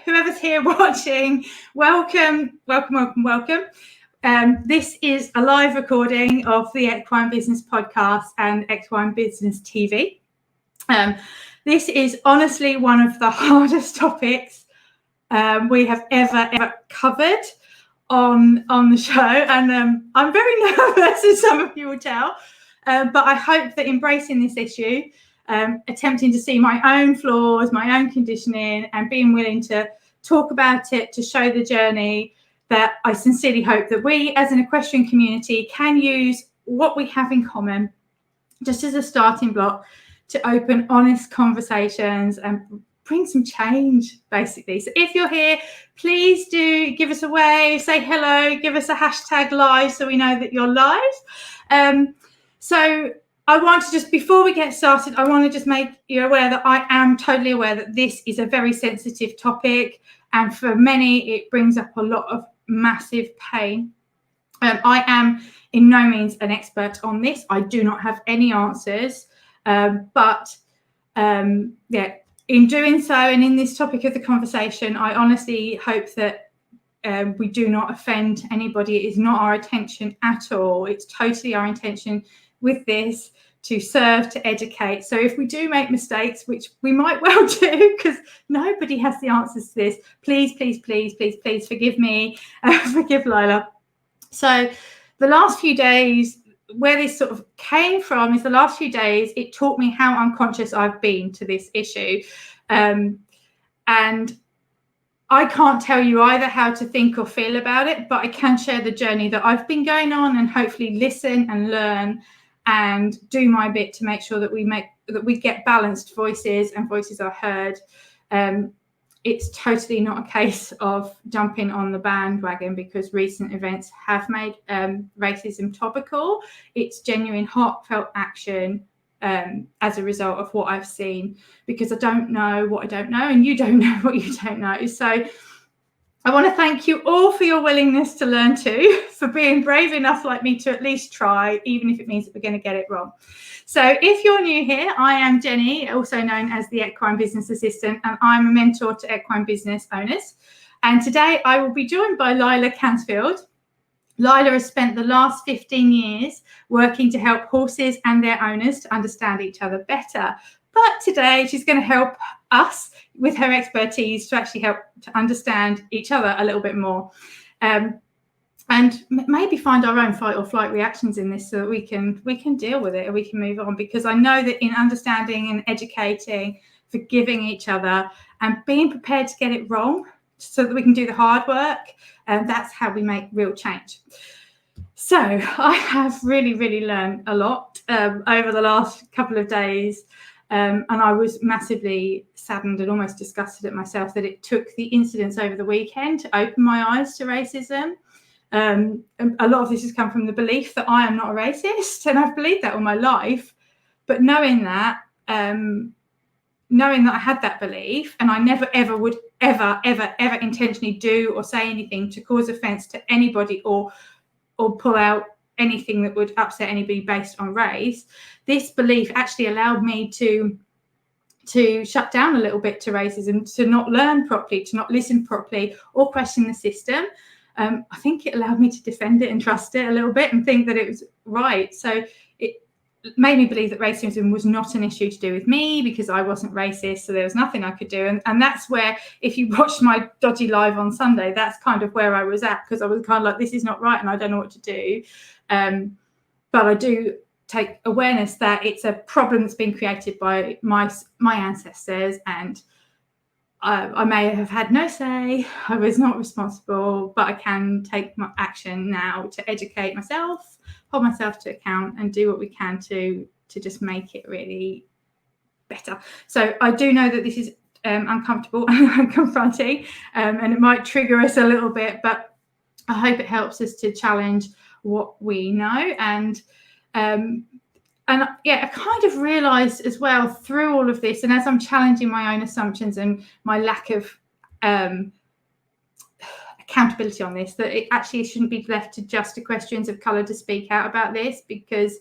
whoever's here watching, welcome. This is a live recording of the Equine Business Podcast and Equine Business TV. This is honestly one of the hardest topics we have ever covered on the show, and I'm very nervous, as some of you will tell, but I hope that embracing this issue, attempting to see my own flaws, my own conditioning, and being willing to talk about it, to show the journey, that I sincerely hope that we as an equestrian community can use what we have in common just as a starting block to open honest conversations and bring some change, basically. So if you're here, please do give us a wave, say hello, give us a hashtag live so we know that you're live. So I want to just, before we get started, I want to just make you aware that I am totally aware that this is a very sensitive topic, and for many it brings up a lot of massive pain. I am in no means an expert on this. I do not have any answers, but in doing so, and in this topic of the conversation, I honestly hope that we do not offend anybody. It is not our intention at all. It's totally our intention with this to serve, to educate. So if we do make mistakes, which we might well do, because nobody has the answers to this, please forgive me, forgive Lila. So the last few days, where this sort of came from is the last few days, it taught me how unconscious I've been to this issue. And I can't tell you either how to think or feel about it, but I can share the journey that I've been going on and hopefully listen and learn and do my bit to make sure that we get balanced voices and voices are heard. It's totally not a case of jumping on the bandwagon because recent events have made racism topical. It's genuine, heartfelt action as a result of what I've seen, because I don't know what I don't know, and you don't know what you don't know. So I want to thank you all for your willingness to learn too, for being brave enough like me to at least try, even if it means that we're going to get it wrong. So if you're new here, I am Jenny, also known as the Equine Business Assistant, and I'm a mentor to equine business owners. And today I will be joined by Lila Cansfield. Lila has spent the last 15 years working to help horses and their owners to understand each other better. But today she's going to help us with her expertise to actually help to understand each other a little bit more. And maybe find our own fight or flight reactions in this so that we can deal with it and we can move on. Because I know that in understanding and educating, forgiving each other and being prepared to get it wrong so that we can do the hard work, that's how we make real change. So I have really learned a lot over the last couple of days. And I was massively saddened and almost disgusted at myself that it took the incidents over the weekend to open my eyes to racism. A lot of this has come from the belief that I am not a racist, and I've believed that all my life. But knowing that I had that belief, and I never ever would ever intentionally do or say anything to cause offence to anybody or pull out anything that would upset anybody based on race, this belief actually allowed me to shut down a little bit to racism, to not learn properly, to not listen properly or question the system. I think it allowed me to defend it and trust it a little bit and think that it was right. So it made me believe that racism was not an issue to do with me because I wasn't racist, so there was nothing I could do. And that's where, if you watched my dodgy live on Sunday, that's kind of where I was at, because I was kind of like, this is not right and I don't know what to do. But I do take awareness that it's a problem that's been created by my ancestors, and I may have had no say. I was not responsible, but I can take my action now to educate myself, hold myself to account, and do what we can to just make it really better. So I do know that this is uncomfortable and confronting, and it might trigger us a little bit, but I hope it helps us to challenge what we know. And I kind of realised as well through all of this, and as I'm challenging my own assumptions and my lack of accountability on this, that it actually shouldn't be left to just equestrians of colour to speak out about this, because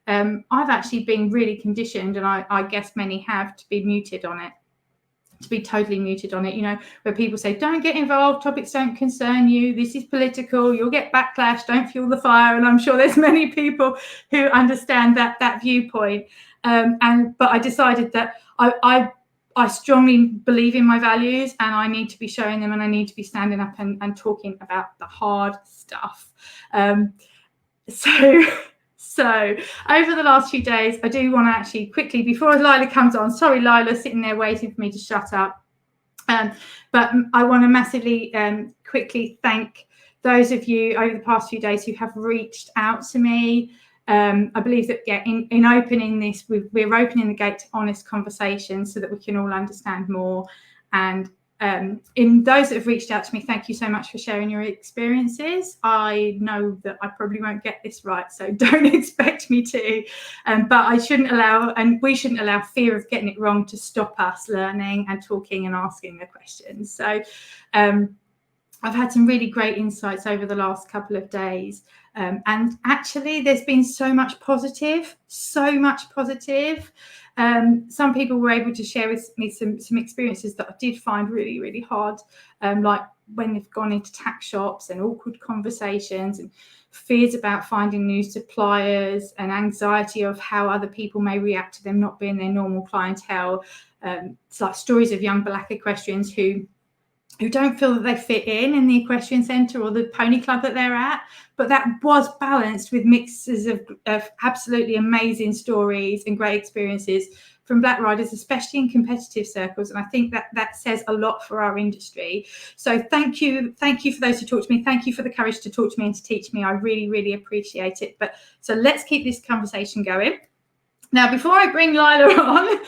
I've actually been really conditioned, and I guess many have, to be muted on it, to be totally muted on it, where people say, don't get involved, topics don't concern you, this is political, you'll get backlash, don't fuel the fire. And I'm sure there's many people who understand that viewpoint. But I decided that I strongly believe in my values, and I need to be showing them, and I need to be standing up and talking about the hard stuff. So over the last few days, I do want to actually quickly, before Lila comes on, sorry, Lila, sitting there waiting for me to shut up. But I want to massively quickly thank those of you over the past few days who have reached out to me. I believe that in opening this, we're opening the gate to honest conversation so that we can all understand more. And in those that have reached out to me, thank you so much for sharing your experiences. I know that I probably won't get this right, so don't expect me to. But I shouldn't allow, and we shouldn't allow, fear of getting it wrong to stop us learning and talking and asking the questions. So I've had some really great insights over the last couple of days. And actually, there's been so much positive. Some people were able to share with me some experiences that I did find really, really hard, like when they've gone into tax shops and awkward conversations and fears about finding new suppliers and anxiety of how other people may react to them not being their normal clientele. It's like stories of young Black equestrians who don't feel that they fit in the equestrian centre or the pony club that they're at, but that was balanced with mixes of absolutely amazing stories and great experiences from Black riders, especially in competitive circles. And I think that says a lot for our industry. So thank you for those who talk to me. Thank you for the courage to talk to me and to teach me. I really, really appreciate it. So let's keep this conversation going. Now, before I bring Lila on,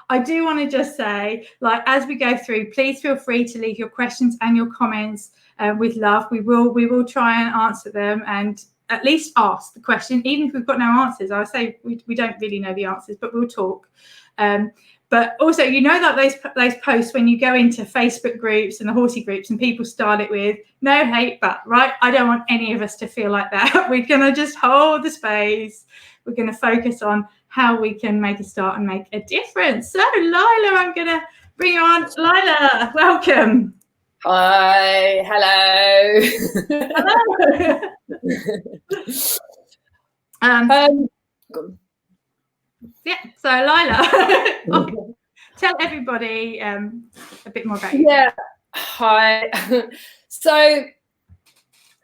I do want to just say, as we go through, please feel free to leave your questions and your comments with love. We will try and answer them and at least ask the question, even if we've got no answers. I say we don't really know the answers, but we'll talk. But also, that those posts when you go into Facebook groups and the horsey groups and people start it with no hate, but right? I don't want any of us to feel like that. We're going to just hold the space. We're going to focus on how we can make a start and make a difference. So, Lila, I'm going to bring you on. Lila, welcome. Hi, hello. Hello. Yeah, so Lila, tell everybody a bit more about you. Yeah, hi. So,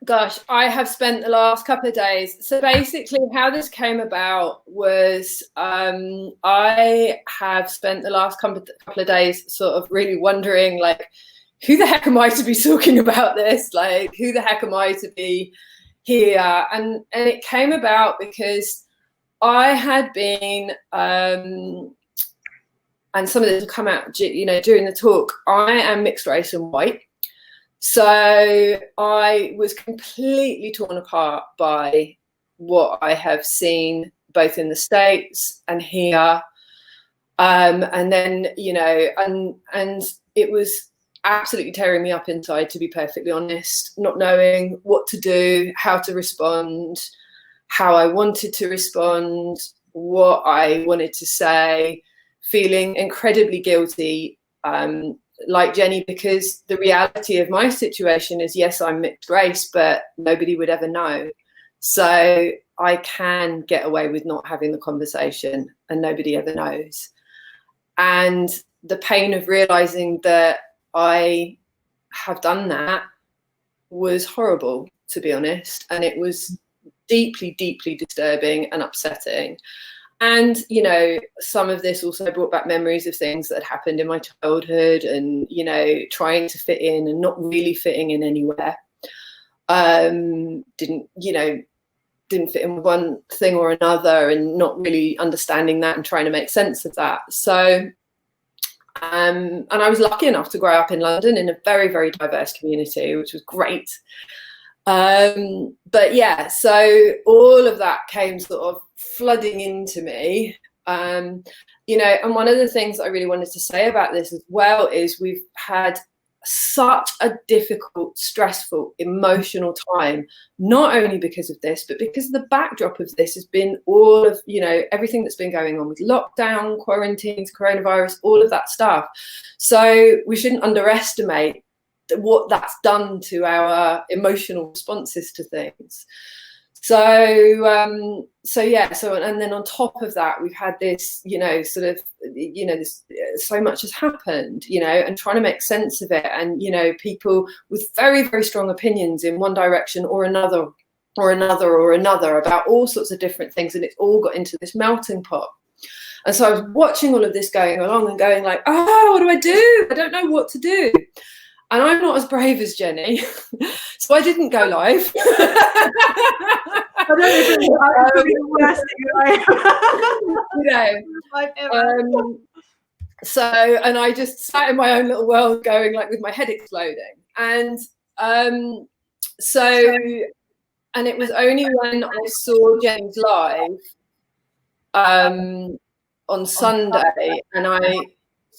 gosh, I have spent the last couple of days. So basically how this came about was I have spent the last couple of days sort of really wondering, who the heck am I to be talking about this? Who the heck am I to be here? And it came about because I had been, and some of this will come out, during the talk, I am mixed race and white. So I was completely torn apart by what I have seen both in the States and here. And then, and it was absolutely tearing me up inside, to be perfectly honest, not knowing what to do, how to respond, how I wanted to respond, what I wanted to say, feeling incredibly guilty, like Jenny, because the reality of my situation is, yes, I'm mixed race, but nobody would ever know. So I can get away with not having the conversation and nobody ever knows. And the pain of realizing that I have done that was horrible, to be honest. And it was deeply, deeply disturbing and upsetting. And, some of this also brought back memories of things that had happened in my childhood and, trying to fit in and not really fitting in anywhere. Didn't fit in with one thing or another and not really understanding that and trying to make sense of that. So, and I was lucky enough to grow up in London in a very, very diverse community, which was great. But yeah, so all of that came sort of flooding into me, and one of the things I really wanted to say about this as well is we've had such a difficult, stressful, emotional time, not only because of this, but because the backdrop of this has been all of, you know, everything that's been going on with lockdown, quarantines, coronavirus, all of that stuff. So we shouldn't underestimate what that's done to our emotional responses to things. So and then on top of that, we've had this, you know, sort of, you know, this, so much has happened, you know, and trying to make sense of it, and, you know, people with very, very strong opinions in one direction or another about all sorts of different things, and it's all got into this melting pot. And so I was watching all of this going along and going like, oh, what do I do? I don't know what to do. And I'm not as brave as Jenny, so I didn't go live. I don't think the worst thing so, and I just sat in my own little world going like with my head exploding. And and it was only when I saw Jenny's live on Sunday, and I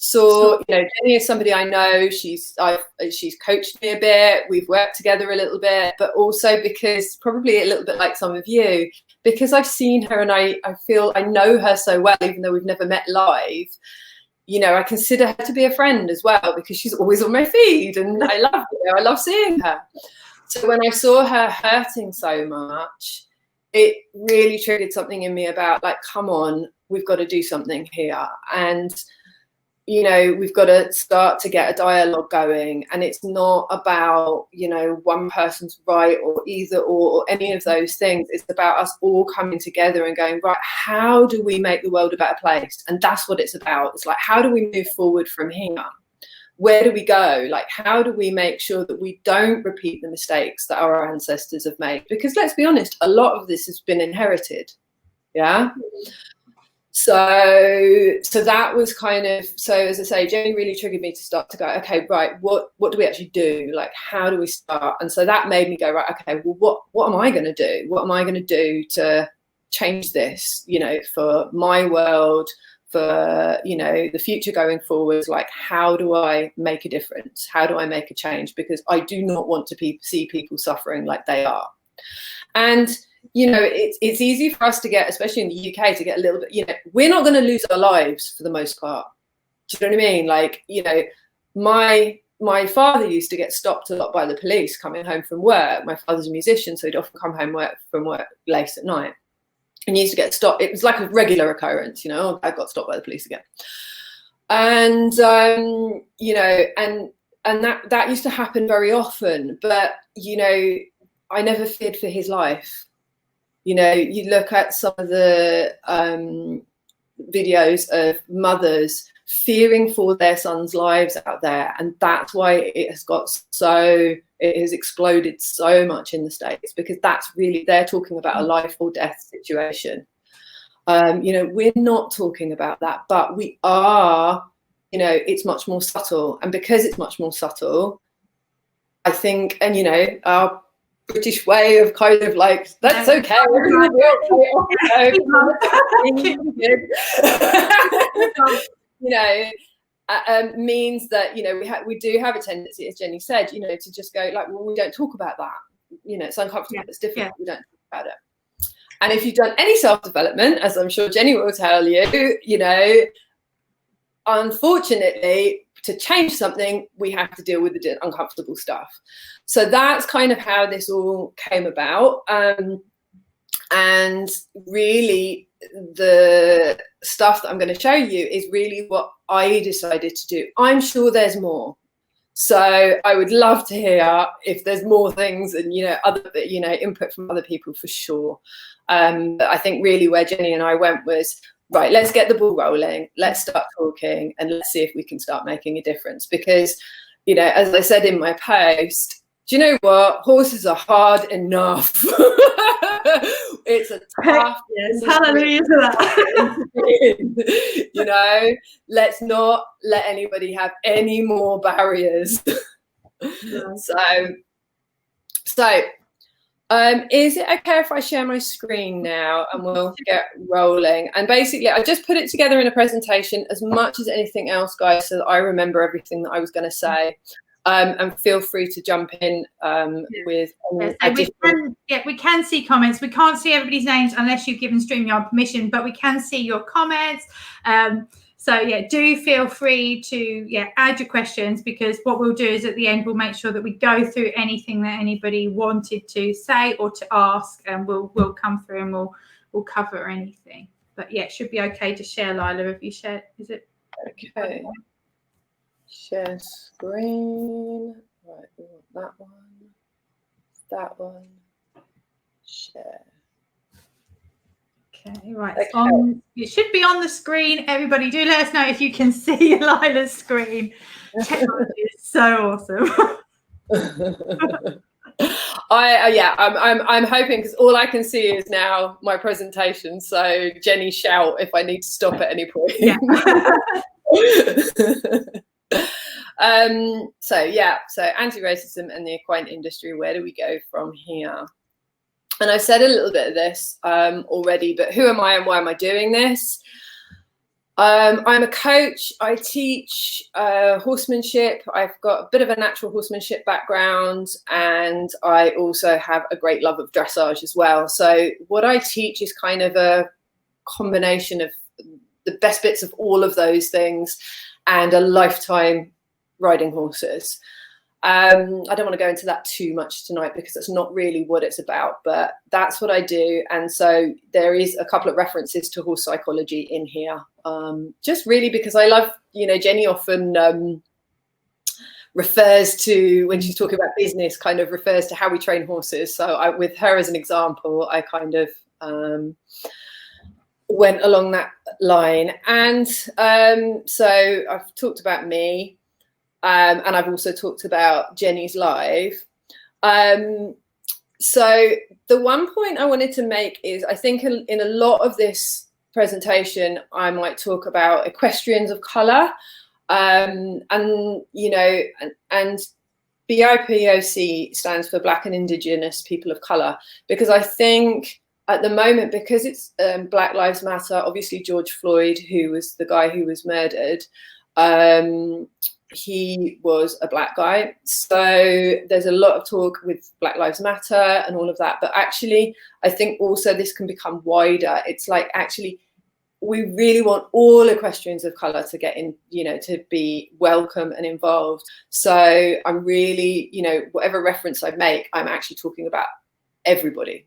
saw, you know, Jenny is somebody I know. She's coached me a bit. We've worked together a little bit, but also because, probably a little bit like some of you, because I've seen her and I feel I know her so well, even though we've never met live. You know, I consider her to be a friend as well, because she's always on my feed, and I love her. I love seeing her. So when I saw her hurting so much, it really triggered something in me about like, come on, we've got to do something here. And you know, we've got to start to get a dialogue going, and it's not about, you know, one person's right or either or any of those things. It's about us all coming together and going, right, how do we make the world a better place? And that's what it's about. It's like, how do we move forward from here? Where do we go? Like, how do we make sure that we don't repeat the mistakes that our ancestors have made? Because let's be honest, a lot of this has been inherited. Yeah. So that was kind of, so as I say, Jenny really triggered me to start to go, okay, right, what do we actually do? Like, how do we start? And so that made me go, right, okay, well, what am I going to do? What am I going to do to change this, you know, for my world, for, you know, the future going forward? Like, how do I make a difference? How do I make a change? Because I do not want to see people suffering like they are. And you know, it's easy for us to get, especially in the UK, to get a little bit, you know, we're not going to lose our lives for the most part. Do you know what I mean? Like, you know, my father used to get stopped a lot by the police coming home from work. My father's a musician, so he'd often come home from work late at night, and he used to get stopped. It was like a regular occurrence, you know, I got stopped by the police again. And, you know, and that used to happen very often, but, you know, I never feared for his life. You know, you look at some of the videos of mothers fearing for their sons' lives out there, and that's why it has exploded so much in the States, because that's really, they're talking about a life or death situation. You know, we're not talking about that, but we are, you know, it's much more subtle, and because it's much more subtle, I think, and you know, our British way of kind of like, that's okay. You know, means that, you know, we do have a tendency, as Jenny said, you know, to just go like, well, we don't talk about that. You know, it's uncomfortable. It's different. We don't talk about it. And if you've done any self-development, as I'm sure Jenny will tell you, you know, unfortunately, to change something, we have to deal with the uncomfortable stuff. So that's kind of how this all came about. And really, the stuff that I'm going to show you is really what I decided to do. I'm sure there's more. So I would love to hear if there's more things and, you know, other, you know, input from other people for sure. But I think really where Jenny and I went was, right, let's get the ball rolling, let's start talking, and let's see if we can start making a difference. Because, you know, as I said in my post, do you know what? Horses are hard enough. It's a tough. Yes, hallelujah to that. You know, let's not let anybody have any more barriers. Yeah. So, is it okay if I share my screen now and we'll get rolling? And basically, I just put it together in a presentation as much as anything else, guys, so that I remember everything that I was going to say. And feel free to jump in with additional. We can see comments. We can't see everybody's names unless you've given StreamYard permission, but we can see your comments. So yeah, do feel free to add your questions, because what we'll do is at the end we'll make sure that we go through anything that anybody wanted to say or to ask, and we'll come through and we'll cover anything. But yeah, it should be okay to share. Lila, if you share, is it okay? Share screen. Right, we want that one. That one. Share. Okay, right. Okay. It should be on the screen. Everybody, do let us know if you can see Lila's screen. Technology is so awesome. I'm hoping, because all I can see is now my presentation. So Jenny, shout if I need to stop at any point. Yeah. So anti-racism and the equine industry, where do we go from here? And I've said a little bit of this already, but who am I and why am I doing this? I'm a coach. I teach horsemanship. I've got a bit of a natural horsemanship background, and I also have a great love of dressage as well. So what I teach is kind of a combination of the best bits of all of those things and a lifetime riding horses. I don't want to go into that too much tonight because that's not really what it's about, but that's what I do. And so there is a couple of references to horse psychology in here, just really because I love, Jenny often refers to, when she's talking about business, kind of refers to how we train horses. So with her as an example, I kind of went along that line. And so I've talked about me. And I've also talked about Jenny's live. So the one point I wanted to make is, I think in a lot of this presentation, I might talk about equestrians of colour, and BIPOC stands for Black and Indigenous People of Colour, because I think at the moment, because it's Black Lives Matter, obviously George Floyd, who was the guy who was murdered, he was a Black guy. So there's a lot of talk with Black Lives Matter and all of that. But actually, I think also this can become wider. It's like, actually, we really want all equestrians of colour to get in, to be welcome and involved. So I'm really, whatever reference I make, I'm actually talking about everybody.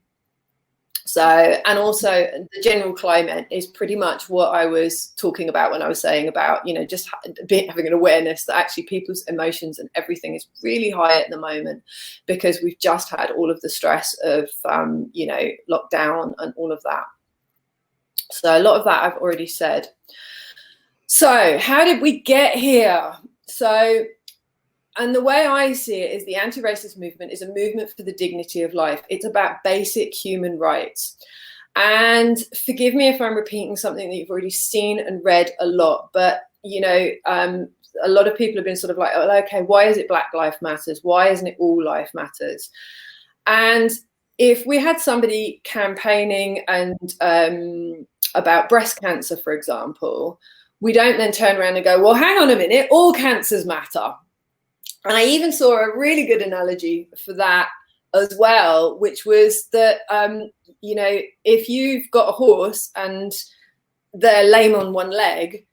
So, and also the general climate is pretty much what I was talking about when I was saying about, just having an awareness that actually people's emotions and everything is really high at the moment, because we've just had all of the stress of, lockdown and all of that. So a lot of that I've already said. So how did we get here? So, and the way I see it is the anti-racist movement is a movement for the dignity of life. It's about basic human rights. And forgive me if I'm repeating something that you've already seen and read a lot, but, a lot of people have been sort of like, oh, okay, why is it Black Lives Matters? Why isn't it all life matters? And if we had somebody campaigning and about breast cancer, for example, we don't then turn around and go, well, hang on a minute, all cancers matter. And I even saw a really good analogy for that as well, which was that, if you've got a horse and they're lame on one leg,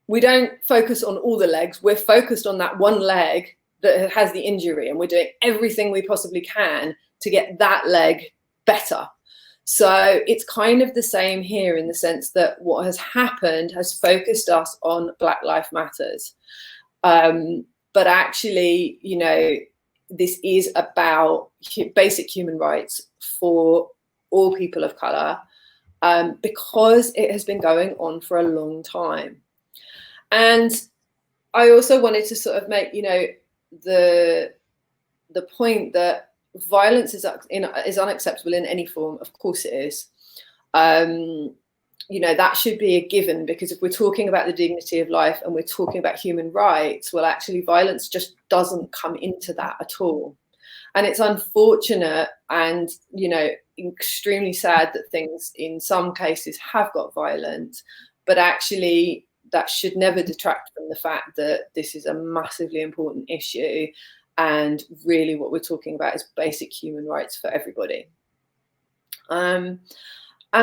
we don't focus on all the legs. We're focused on that one leg that has the injury, and we're doing everything we possibly can to get that leg better. So it's kind of the same here, in the sense that what has happened has focused us on Black Lives Matters. But actually, this is about basic human rights for all people of colour, because it has been going on for a long time. And I also wanted to sort of make, the point that violence is unacceptable in any form. Of course it is. That should be a given, because if we're talking about the dignity of life and we're talking about human rights, well, actually violence just doesn't come into that at all. And it's unfortunate and, extremely sad that things in some cases have got violent, but actually that should never detract from the fact that this is a massively important issue, and really what we're talking about is basic human rights for everybody. And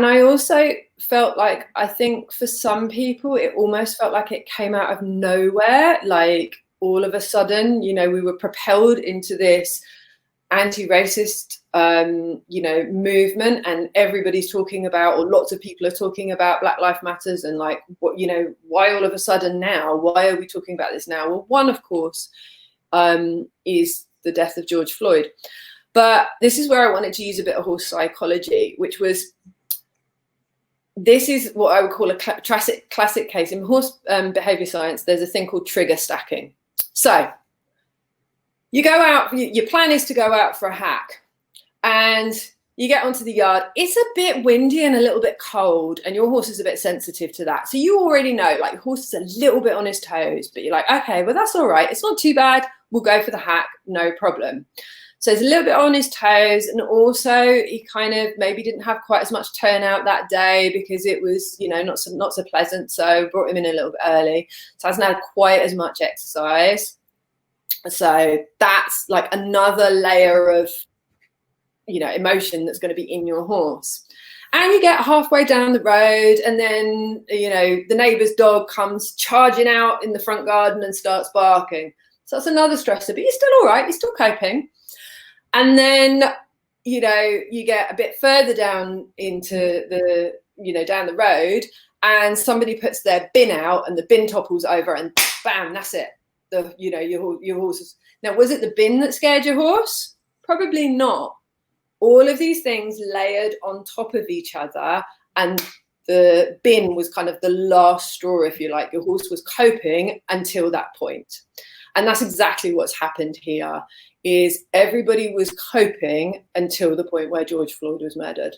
I also felt like, I think for some people, it almost felt like it came out of nowhere. Like all of a sudden, you know, we were propelled into this anti-racist, you know, movement, and everybody's talking about, or lots of people are talking about Black Lives Matters, and like, what, you know, why all of a sudden now? Why are we talking about this now? Well, one, of course, is the death of George Floyd. But this is where I wanted to use a bit of horse psychology, which was, this is what I would call a classic case. In horse behavior science, there's a thing called trigger stacking. So you go out, your plan is to go out for a hack, and you get onto the yard. It's a bit windy and a little bit cold, and your horse is a bit sensitive to that. So you already know, like, your horse is a little bit on his toes, but you're like, okay, well, that's all right. It's not too bad. We'll go for the hack, no problem. So he's a little bit on his toes, and also he kind of maybe didn't have quite as much turnout that day because it was, you know, not so pleasant. So brought him in a little bit early. So hasn't had quite as much exercise. So that's like another layer of, you know, emotion that's going to be in your horse. And you get halfway down the road, and then, you know, the neighbour's dog comes charging out in the front garden and starts barking. So that's another stressor, but you're still all right. You're still coping. And then, you know, you get a bit further down into the, you know, down the road, and somebody puts their bin out and the bin topples over, and bam, that's it. The, you know, your horse is, now, was it the bin that scared your horse? Probably not. All of these things layered on top of each other, and the bin was kind of the last straw, if you like. Your horse was coping until that point. And that's exactly what's happened here, is everybody was coping until the point where George Floyd was murdered.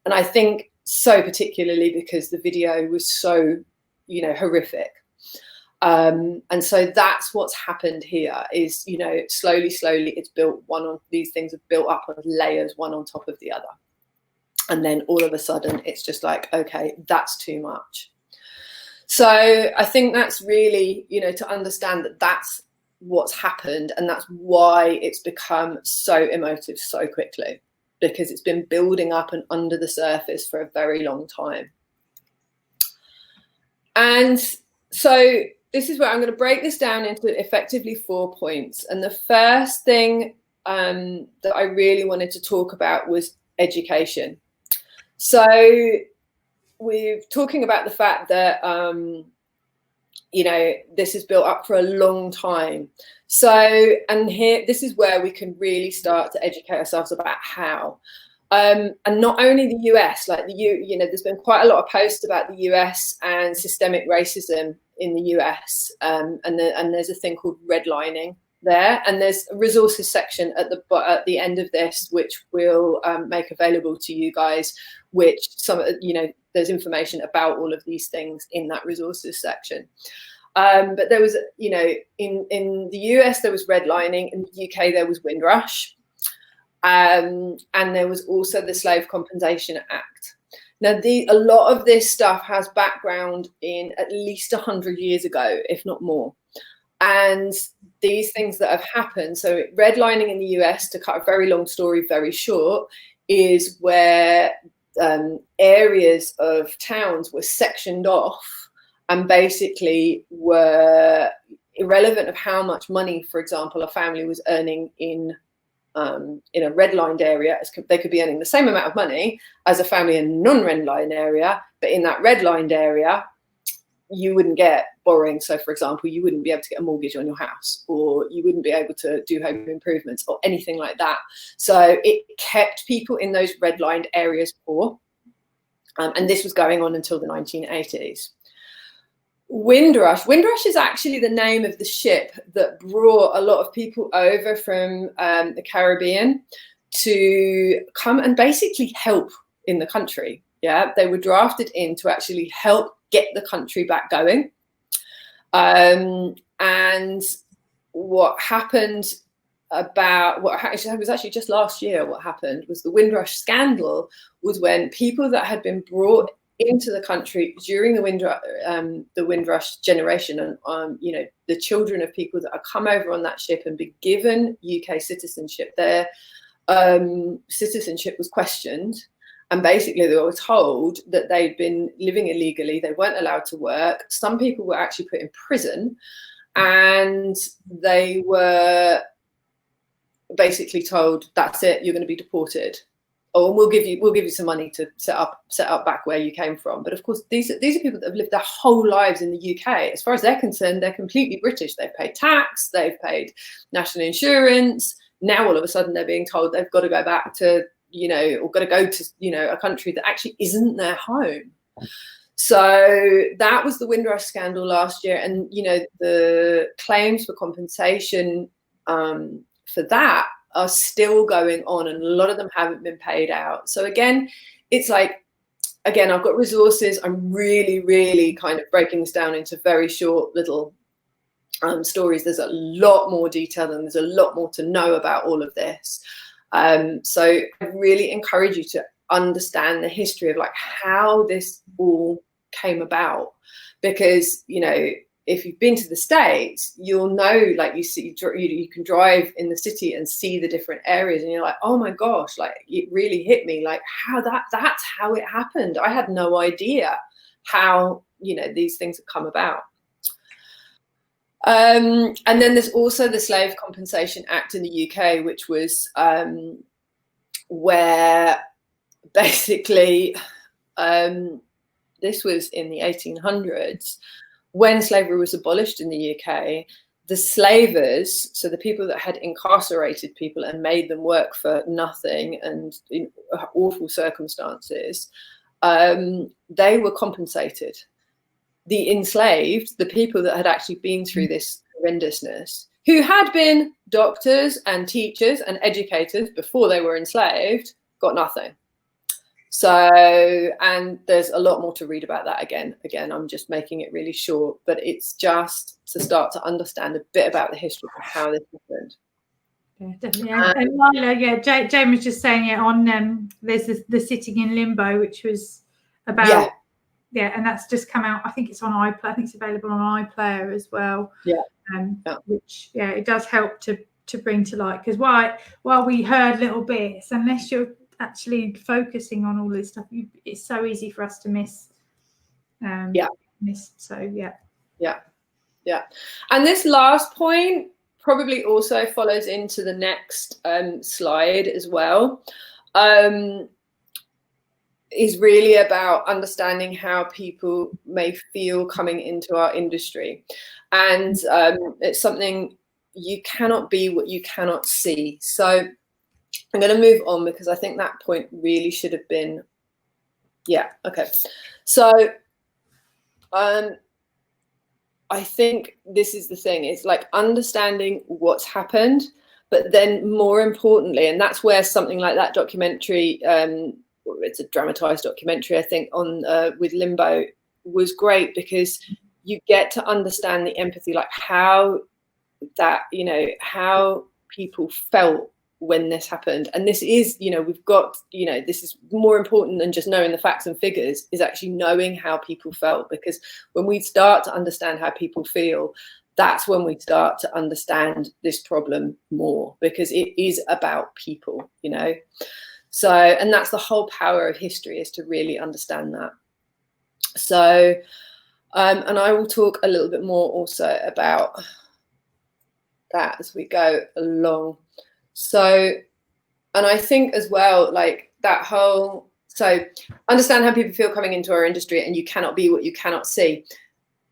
And I think so particularly because the video was so, you know, horrific. And so that's what's happened here is, you know, slowly, it's built these things have built up on layers, one on top of the other. And then all of a sudden it's just like, okay, that's too much. So I think that's really, you know, to understand that that's what's happened, and that's why it's become so emotive so quickly, because it's been building up and under the surface for a very long time. And so this is where I'm going to break this down into effectively 4 points. And the first thing that I really wanted to talk about was education. So we're talking about the fact that you know, this is built up for a long time. So, and here, this is where we can really start to educate ourselves about how. And not only the US, like you know, there's been quite a lot of posts about the US and systemic racism in the US, and there's a thing called redlining there, and there's a resources section at the end of this, which we'll make available to you guys, which you know, there's information about all of these things in that resources section. But there was, you know, in the US there was redlining, in the UK there was Windrush, and there was also the Slave Compensation Act. Now, a lot of this stuff has background in at least 100 years ago, if not more. And these things that have happened, so redlining in the US, to cut a very long story very short, is where areas of towns were sectioned off and basically were irrelevant of how much money, for example, a family was earning in a redlined area. They could be earning the same amount of money as a family in a non-redlined area, but in that redlined area, you wouldn't get borrowing. So, for example, you wouldn't be able to get a mortgage on your house, or you wouldn't be able to do home improvements or anything like that. So it kept people in those redlined areas poor. And this was going on until the 1980s. Windrush is actually the name of the ship that brought a lot of people over from the Caribbean to come and basically help in the country. Yeah, they were drafted in to actually help get the country back going. And what happened it was actually just last year, what happened was the Windrush scandal was when people that had been brought into the country during the Windrush generation, and you know, the children of people that are come over on that ship and be given UK citizenship, their citizenship was questioned, and basically they were told that they'd been living illegally, they weren't allowed to work. Some people were actually put in prison, and they were basically told, that's it, you're going to be deported, or we'll give you some money to set up back where you came from. But of course, these are people that have lived their whole lives in the UK. As far as they're concerned, they're completely British. They've paid tax, they've paid national insurance. Now all of a sudden they're being told they've got to go back to, you know, or got to go to, you know, a country that actually isn't their home. So that was the Windrush scandal last year, and you know, the claims for compensation for that are still going on, and a lot of them haven't been paid out. So again, it's like, again, I've got resources. I'm really kind of breaking this down into very short little stories. There's a lot more detail, and there's a lot more to know about all of this. So I really encourage you to understand the history of like how this all came about, because, you know, if you've been to the States, you'll know, like, you can drive in the city and see the different areas, and you're like, oh my gosh, like, it really hit me, like, how that's how it happened. I had no idea how, you know, these things have come about. And then there's also the Slave Compensation Act in the UK, which was where basically this was in the 1800s. When slavery was abolished in the UK, the slavers, so the people that had incarcerated people and made them work for nothing and in awful circumstances, they were compensated. The enslaved, the people that had actually been through this horrendousness, who had been doctors and teachers and educators before they were enslaved, got nothing. So, and there's a lot more to read about that. Again, I'm just making it really short, but it's just to start to understand a bit about the history of how this happened. Yeah, definitely. And Lila, yeah, Jane was just saying it on there's the Sitting in Limbo, which was about and that's just come out. I think it's on iPlayer. I think it's available on iPlayer as well. Which it does help to bring to light, because while we heard little bits, unless you're actually focusing on all this stuff, it's so easy for us to miss. So and this last point probably also follows into the next slide as well. Is really about understanding how people may feel coming into our industry, and it's something, you cannot be what you cannot see. So I'm going to move on, because I think that point really should have been, So I think this is the thing, it's like understanding what's happened, but then more importantly, and that's where something like that documentary, it's a dramatized documentary, I think, on with Limbo, was great, because you get to understand the empathy, like how that, you know, how people felt when this happened. And this is, you know, we've got, you know, this is more important than just knowing the facts and figures, is actually knowing how people felt, because when we start to understand how people feel, that's when we start to understand this problem more, because it is about people, you know. So, and that's the whole power of history, is to really understand that. So, and I will talk a little bit more also about that as we go along. So, and I think as well, like that whole, so understand how people feel coming into our industry, and you cannot be what you cannot see.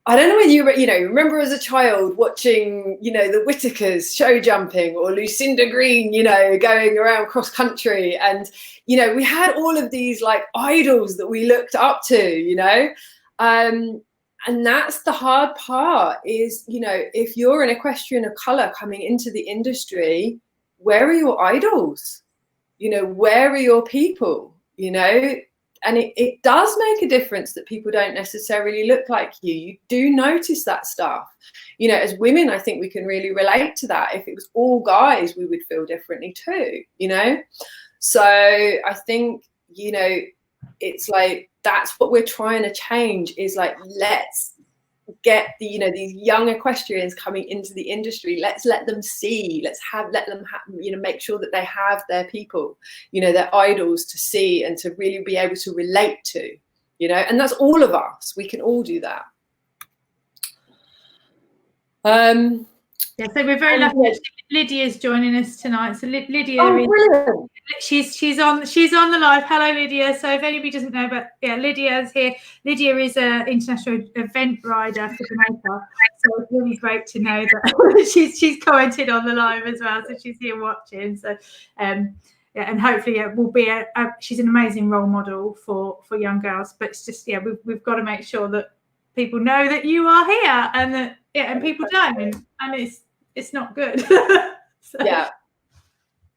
I don't know whether you know, remember as a child watching, you know, the Whitakers show jumping, or Lucinda Green, you know, going around cross country, and, you know, we had all of these like idols that we looked up to, you know, and that's the hard part, is, you know, if you're an equestrian of color coming into the industry, where are your idols? You know, where are your people? You know, and it does make a difference that people don't necessarily look like you. You do notice that stuff. You know, as women, I think we can really relate to that. If it was all guys, we would feel differently too, you know? So I think, you know, it's like, that's what we're trying to change, is like, let's get the, you know, these young equestrians coming into the industry, let's let them see, let them you know, make sure that they have their people, you know, their idols to see and to really be able to relate to, you know, and that's all of us. We can all do that. Yeah, so we're very lucky. Lydia's joining us tonight. So Lydia, she's on the live. Hello, Lydia. So if anybody doesn't know, but yeah, Lydia's here. Lydia is an international event rider for Jamaica. So it's really great to know that she's commented on the live as well. So she's here watching. So yeah, and hopefully it will be she's an amazing role model for young girls. But it's just, yeah, we've got to make sure that people know that you are here, and that, yeah, and people don't, and it's not good. So. Yeah.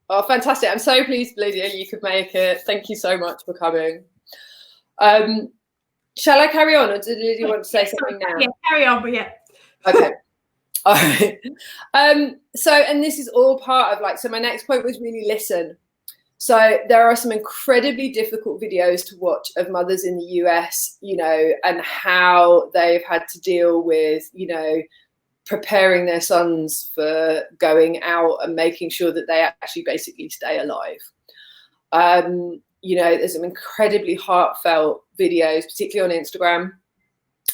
Oh, fantastic. I'm so pleased, Lydia, you could make it. Thank you so much for coming. Shall I carry on, or did Lydia want to say something now? Yeah, carry on, but yeah. Okay. All right. So, and this is all part of, like, so my next point was really listen. So there are some incredibly difficult videos to watch of mothers in the US, you know, and how they've had to deal with, you know, preparing their sons for going out and making sure that they actually basically stay alive. You know, there's some incredibly heartfelt videos, particularly on Instagram.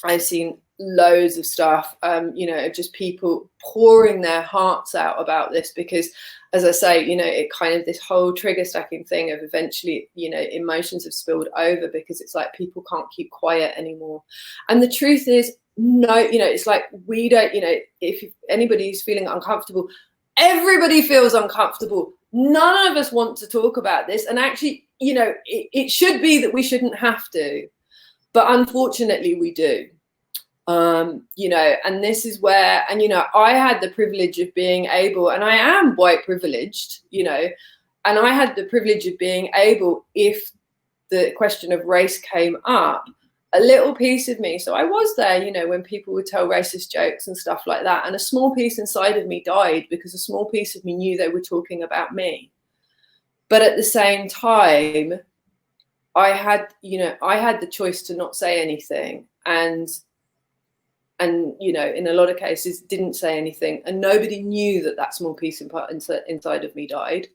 I've seen loads of stuff, you know, just people pouring their hearts out about this, because, as I say, you know, it kind of, this whole trigger stacking thing of eventually, you know, emotions have spilled over, because it's like people can't keep quiet anymore. And the truth is, no, you know, it's like, we don't, you know, if anybody's feeling uncomfortable, everybody feels uncomfortable. None of us want to talk about this. And actually, you know, it should be that we shouldn't have to, but unfortunately we do. You know, and this is where, and, you know, I had the privilege of being able, and I am white privileged, you know, and I had the privilege of being able, if the question of race came up, a little piece of me, so I was there, you know, when people would tell racist jokes and stuff like that, and a small piece inside of me died, because a small piece of me knew they were talking about me. But at the same time, I had, you know, I had the choice to not say anything, and you know, in a lot of cases didn't say anything, and nobody knew that that small piece inside of me died.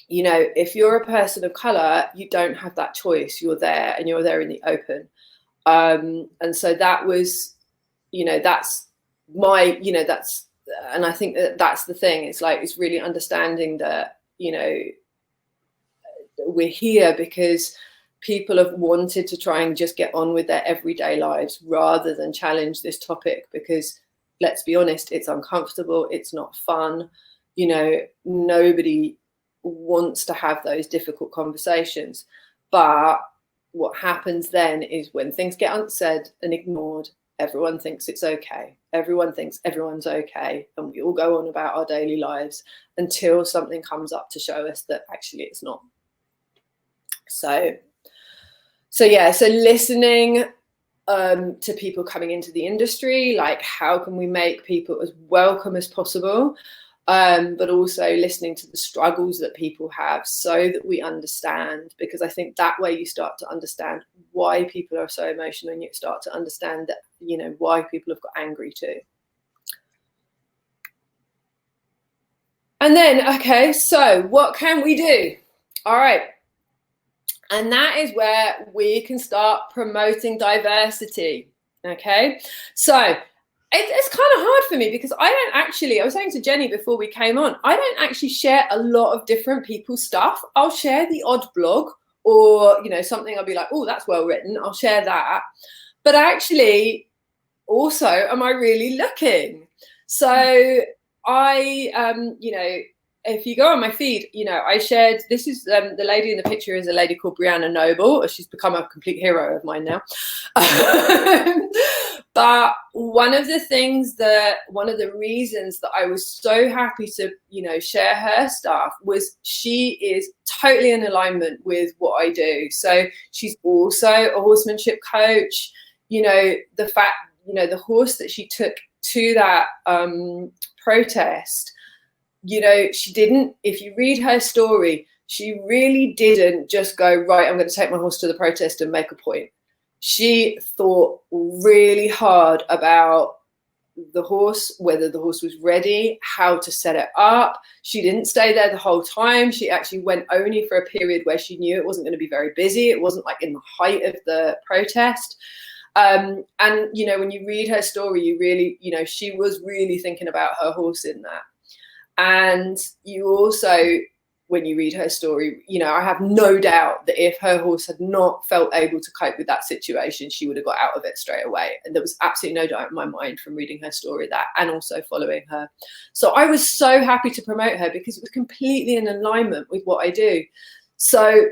You know, if you're a person of color, you don't have that choice. You're there, and you're there in the open. And so that was, you know, that's my, you know, that's, and I think that that's the thing. It's like, it's really understanding that, you know, we're here because people have wanted to try and just get on with their everyday lives rather than challenge this topic, because, let's be honest, it's uncomfortable, it's not fun, you know, nobody wants to have those difficult conversations. But what happens then is, when things get unsaid and ignored, everyone thinks it's okay, everyone thinks everyone's okay, and we all go on about our daily lives until something comes up to show us that actually it's not. So yeah, so listening to people coming into the industry, like, how can we make people as welcome as possible, but also listening to the struggles that people have, so that we understand, because I think that way you start to understand why people are so emotional, and you start to understand that, you know, why people have got angry too. And then, okay, so what can we do? All right. And that is where we can start promoting diversity. Okay, so it's kind of hard for me, because I don't actually, I was saying to Jenny before we came on, I don't actually share a lot of different people's stuff. I'll share the odd blog, or, you know, something I'll be like, oh, that's well written, I'll share that. But actually, also, am I really looking? So I, you know, if you go on my feed, you know, I shared, this is the lady in the picture is a lady called Brianna Noble. She's become a complete hero of mine now. But one of the reasons that I was so happy to, you know, share her stuff was she is totally in alignment with what I do. So she's also a horsemanship coach. You know, the fact, you know, the horse that she took to that protest, you know, she didn't, if you read her story, she really didn't just go, right, I'm going to take my horse to the protest and make a point. She thought really hard about the horse, whether the horse was ready, how to set it up. She didn't stay there the whole time. She actually went only for a period where she knew it wasn't going to be very busy. It wasn't like in the height of the protest. And, you know, when you read her story, you really, you know, she was really thinking about her horse in that. And you also, when you read her story, you know, I have no doubt that if her horse had not felt able to cope with that situation, she would have got out of it straight away. And there was absolutely no doubt in my mind from reading her story that, and also following her. So I was so happy to promote her because it was completely in alignment with what I do. So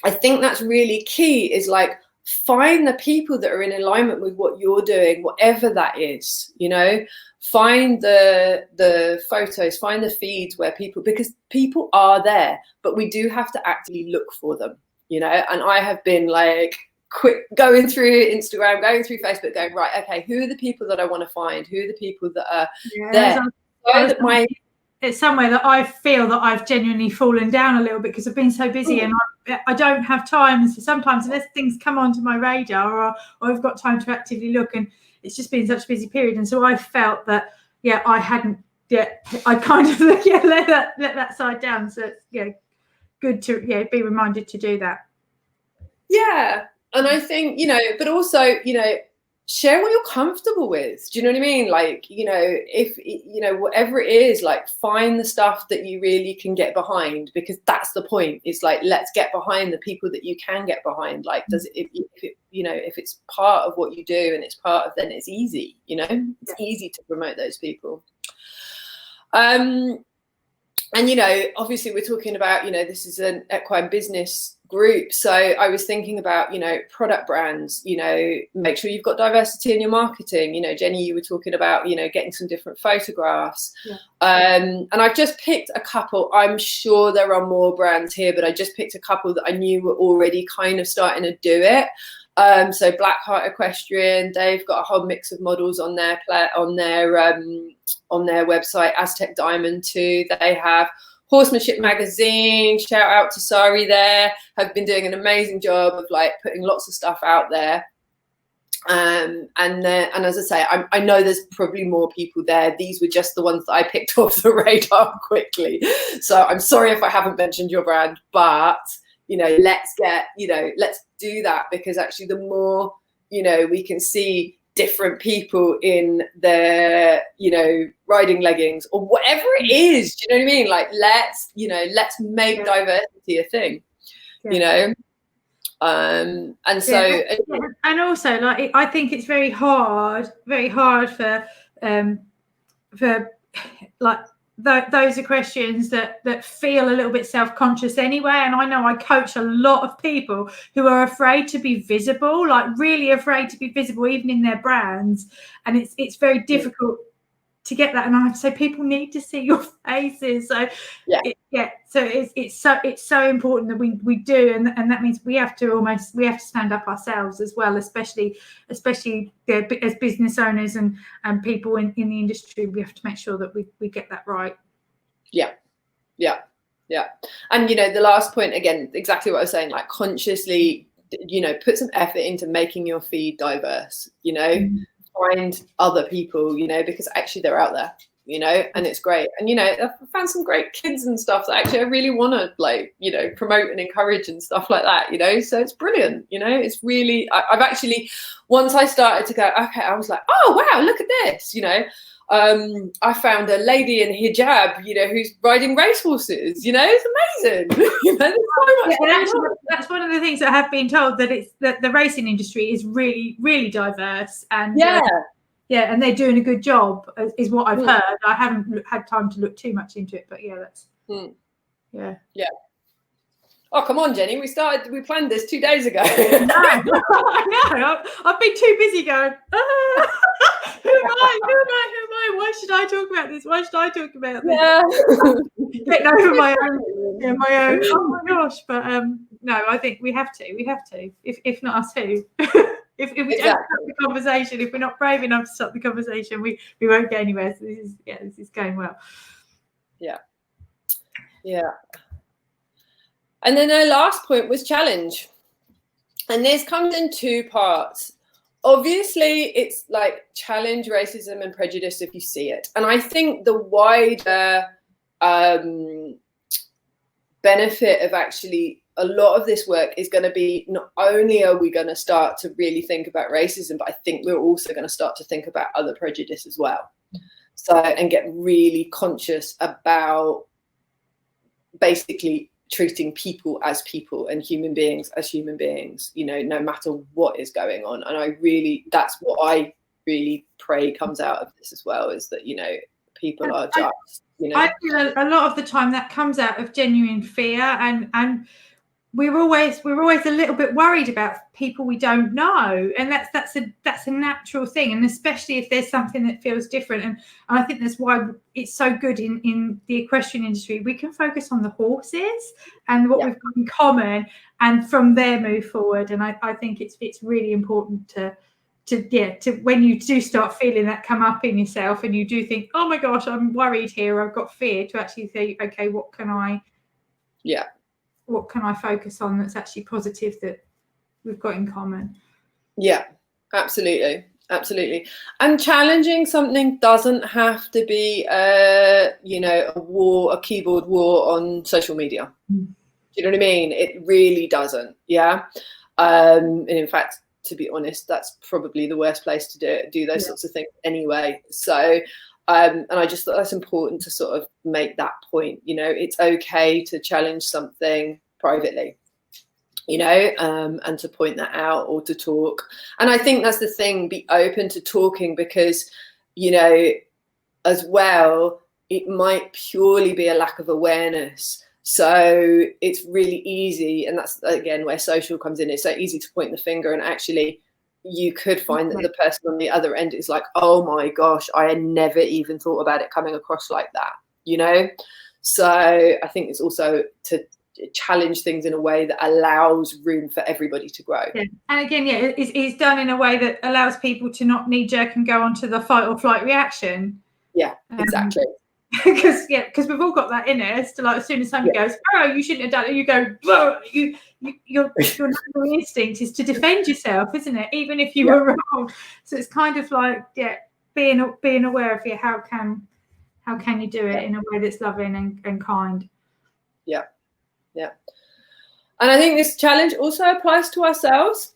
I think that's really key, is like, find the people that are in alignment with what you're doing, whatever that is, you know. Find the photos, find the feeds where people, because people are there, but we do have to actively look for them, you know. And I have been like quick going through Instagram, going through Facebook, going, right, okay, who are the people that I want to find? Who are the people that are there? So that it's somewhere that I feel that I've genuinely fallen down a little bit because I've been so busy and I don't have time. So sometimes unless things come onto my radar or I've got time to actively look, and it's just been such a busy period. And so I felt that, yeah, I hadn't yet, I kind of let that side down. So it's, yeah, good to, be reminded to do that. Yeah. And I think, you know, but also, you know, share what you're comfortable with. Do you know what I mean? Like, you know, if, you know, whatever it is, like, find the stuff that you really can get behind, because that's the point. It's like, let's get behind the people that you can get behind. Like, does it, if you know, if it's part of what you do and it's part of, then it's easy, you know, it's easy to promote those people. And, you know, obviously we're talking about, you know, this is an equine business group. So I was thinking about, you know, product brands, you know, make sure you've got diversity in your marketing. You know, Jenny, you were talking about, you know, getting some different photographs. Yeah. And I've just picked a couple. I'm sure there are more brands here, but I just picked a couple that I knew were already kind of starting to do it. So Blackheart Equestrian, they've got a whole mix of models on their website. Aztec Diamond too. They have Horsemanship Magazine. Shout out to Sari there. Have been doing an amazing job of like putting lots of stuff out there. And as I say, I know there's probably more people there. These were just the ones that I picked off the radar quickly. So I'm sorry if I haven't mentioned your brand, but you know, let's do that, because actually the more, you know, we can see different people in their, you know, riding leggings or whatever it is, do you know what I mean? Like, let's make diversity a thing, you know? And so, and also, like, I think it's very hard for like those equestrians that feel a little bit self-conscious anyway. And I know I coach a lot of people who are afraid to be visible, like really afraid to be visible, even in their brands. And it's very difficult to get that. And I have to say, people need to see your faces. So so it's so important that we do, and that means we have to stand up ourselves as well, especially as business owners and people in the industry. We have to make sure that we get that right. Yeah. And you know, the last point, again, exactly what I was saying, like, consciously, you know, put some effort into making your feed diverse, you know. Find other people, you know, because actually they're out there, you know, and it's great. And, you know, I've found some great kids and stuff that actually I really want to, like, you know, promote and encourage and stuff like that, you know. So it's brilliant, you know. It's really, I've actually, once I started to go, okay, I was like, oh wow, look at this, you know. I found a lady in hijab, you know, who's riding racehorses, you know. It's amazing. You know, there's so much. And actually, that's one of the things that I have been told, that the racing industry is really, really diverse, and and they're doing a good job, is what I've heard. I haven't had time to look too much into it, but that's Oh, come on, Jenny. We planned this 2 days ago. No, I know. I've been too busy going, who am I? Why should I talk about this? Why should I talk about this? Yeah. Getting over my own. Oh my gosh. But no, I think we have to. If not us, who? If we don't stop the conversation, if we're not brave enough to stop the conversation, we won't get anywhere. So this is going well. Yeah. And then their last point was challenge. And this comes in two parts. Obviously, it's like challenge racism and prejudice if you see it. And I think the wider benefit of actually a lot of this work is going to be, not only are we going to start to really think about racism, but I think we're also going to start to think about other prejudice as well. So, and get really conscious about basically treating people and human beings as human beings, you know, no matter what is going on. And that's what I really pray comes out of this as well, is that, you know, people are just, you know. I feel a lot of the time that comes out of genuine fear, and we're always a little bit worried about people we don't know, and that's a natural thing, and especially if there's something that feels different. And I think that's why it's so good in the equestrian industry. We can focus on the horses and what we've got in common, and from there move forward. And I think it's really important to when you do start feeling that come up in yourself, and you do think, oh my gosh, I'm worried here, I've got fear, to actually say, okay, what can I focus on that's actually positive that we've got in common? Yeah, absolutely. And challenging something doesn't have to be a keyboard war on social media. Do you know what I mean? It really doesn't. Yeah. And in fact, to be honest, that's probably the worst place to do those sorts of things anyway. So and I just thought that's important to sort of make that point. You know, it's okay to challenge something privately, you know, and to point that out or to talk. And I think that's the thing, be open to talking, because, you know, as well, it might purely be a lack of awareness. So it's really easy, and that's again where social comes in. It's so easy to point the finger, and actually you could find that the person on the other end is like, oh my gosh, I had never even thought about it coming across like that, you know. So I think it's also to challenge things in a way that allows room for everybody to grow. Yeah. And again, it's done in a way that allows people to not knee jerk and go onto the fight or flight reaction. Yeah, exactly. Because we've all got that in us. To, like, as soon as somebody goes, oh, you shouldn't have done it, you go, whoa, your natural instinct is to defend yourself, isn't it? Even if you were wrong. So it's kind of like, being aware of how can you do it in a way that's loving and kind. Yeah. And I think this challenge also applies to ourselves.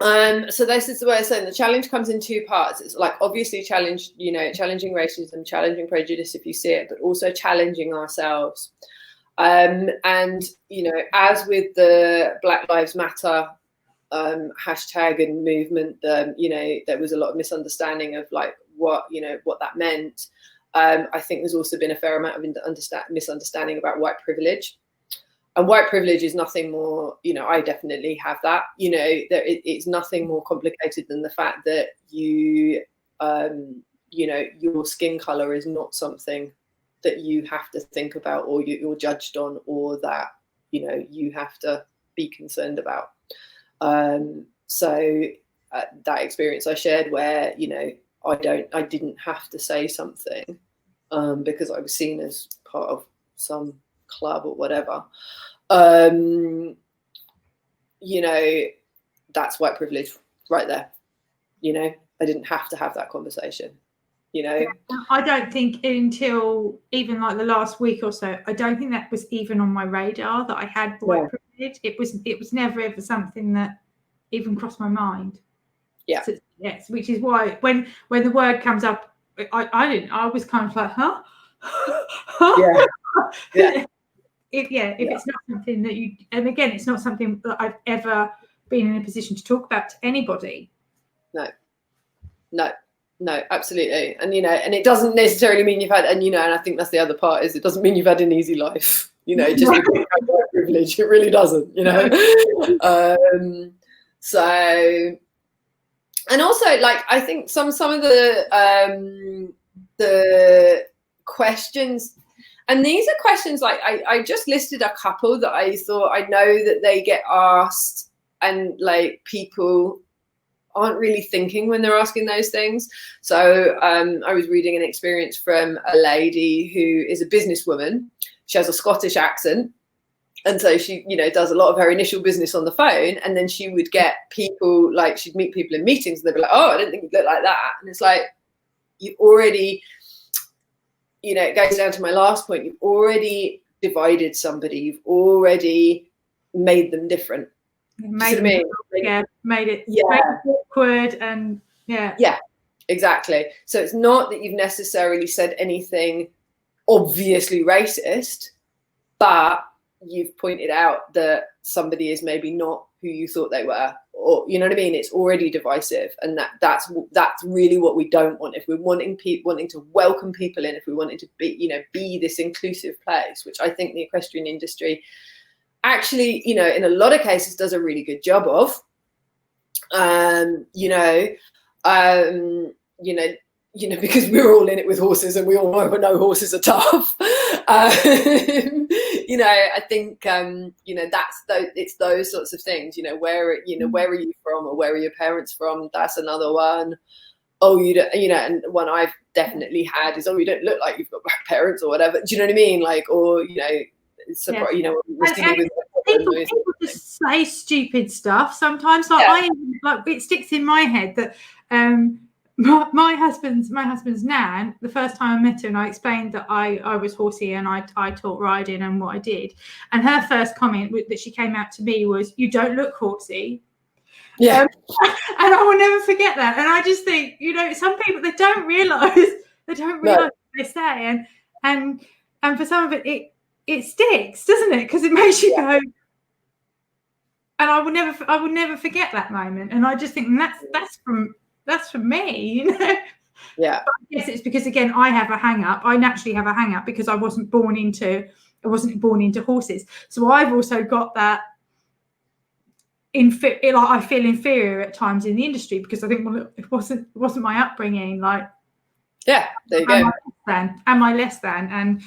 So this is the way I'm saying the challenge comes in two parts. It's like obviously challenging racism, challenging prejudice if you see it, but also challenging ourselves. And, you know, as with the Black Lives Matter hashtag and movement, you know, there was a lot of misunderstanding of like what that meant. I think there's also been a fair amount of misunderstanding about white privilege. And white privilege is nothing more, you know, I definitely have that, you know, it's nothing more complicated than the fact that you know, your skin color is not something that you have to think about or you're judged on, or that, you know, you have to be concerned about. So that experience I shared where, you know, I didn't have to say something because I was seen as part of some club or whatever. You know, that's white privilege right there. You know, I didn't have to have that conversation, you know. I don't think until even like the last week or so, I don't think that was even on my radar that I had white privilege. It was never ever something that even crossed my mind. Yeah. So, yes, which is why when the word comes up, I was kind of like, huh? Yeah. If it's not something that you, and again, it's not something that I've ever been in a position to talk about to anybody. No, absolutely. And, you know, and it doesn't necessarily mean you've had, and, you know, and I think that's the other part, is it doesn't mean you've had an easy life, you know, just because you have white privilege, it really doesn't, you know. So, and also, like, I think some of the questions, and these are questions like I just listed a couple that I thought, I know that they get asked, and like people aren't really thinking when they're asking those things. So I was reading an experience from a lady who is a businesswoman. She has a Scottish accent, And so she, does a lot of her initial business on the phone, and then she would get people, like she'd meet people in meetings and they'd be like, oh, I didn't think you looked like that. And it's like, you already, it goes down to my last point. You've already divided somebody. You've already made them different. Made it awkward and Yeah, exactly. So it's not that you've necessarily said anything obviously racist, but you've pointed out that somebody is maybe not who you thought they were, or you know what I mean. It's already divisive, and that's really what we don't want. If we're wanting to welcome people in, if we wanted to be this inclusive place, which I think the equestrian industry actually, in a lot of cases does a really good job of. Because we're all in it with horses, and we all know horses are tough. I think it's those sorts of things. Where are you from, or where are your parents from? That's another one. Oh, you don't, and one I've definitely had is, oh, you don't look like you've got black parents or whatever. Do you know what I mean? Like, or people just say stupid stuff sometimes. Like it sticks in my head that my husband's nan, the first time I met her and I explained that I was horsey and I taught riding and what I did, and her first comment that she came out to me was, "You don't look horsey." And I will never forget that. And I just think, some people, they don't realise what they say, and for some of it sticks, doesn't it? Because it makes you go. And I will never forget that moment. And I just think that's from me, Yeah. But yes, it's because, again, I have a hang up. I naturally have a hang up because I wasn't born into horses. So I've also got that. I feel inferior at times in the industry because I think, well, it wasn't my upbringing. Like, there you go. Am I less than? And